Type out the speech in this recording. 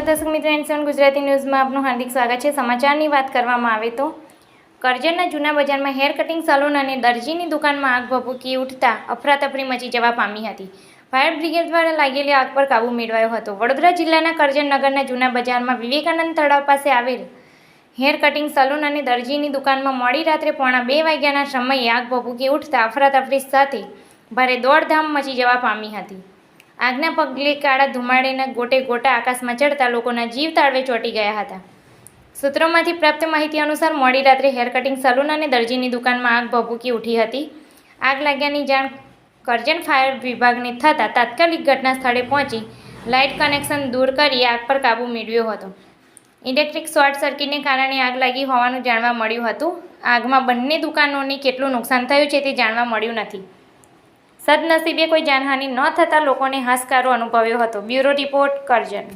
નમસ્કાર દર્શક મિત્રો, એન7 ગુજરાતી ન્યૂઝમાં આપનું હાર્દિક સ્વાગત છે। સમાચારની વાત કરવામાં આવે તો કરજણના જૂના બજારમાં હેર કટિંગ સલૂન અને દરજીની દુકાનમાં આગ ભભૂકી ઉઠતા અફરાતફરી મચી જવા પામી હતી। ફાયર બ્રિગેડ દ્વારા લાગેલી આગ પર કાબૂ મેળવાયો હતો। વડોદરા જિલ્લાના કરજણ નગરના જૂના બજારમાં વિવેકાનંદ તળાવ પાસે આવેલ હેર કટિંગ સલૂન અને દરજીની દુકાનમાં મોડી રાત્રે 1:30 વાગ્યાના સમયે આગ ભભૂકી ઉઠતા અફરાતફરી સાથે ભારે દોડધામ મચી જવા પામી હતી। આગના પગલે કાળા ધુમાડાના ગોટે ગોટા આકાશમાં ચડતા લોકોના જીવ તાળવે ચોંટી ગયા હતા। સૂત્રોમાંથી પ્રાપ્ત માહિતી અનુસાર મોડી રાત્રે હેર કટિંગ સલૂન અને દરજીની દુકાનમાં આગ ભભૂકી ઉઠી હતી। આગ લાગ્યાની જાણ કરજણ ફાયર વિભાગને થતાં તાત્કાલિક ઘટના સ્થળે પહોંચી લાઇટ કનેક્શન દૂર કરી આગ પર કાબૂ મેળવ્યો હતો। ઇલેક્ટ્રિક શોર્ટ સર્કિટને કારણે આગ લાગી હોવાનું જાણવા મળ્યું હતું। આગમાં બંને દુકાનોને કેટલું નુકસાન થયું છે તે જાણવા મળ્યું નથી। સદનસીબે કોઈ જાનહાનિ ન થતાં લોકોને હાશકારો અનુભવ્યો હતો। Bureau report, Karjan.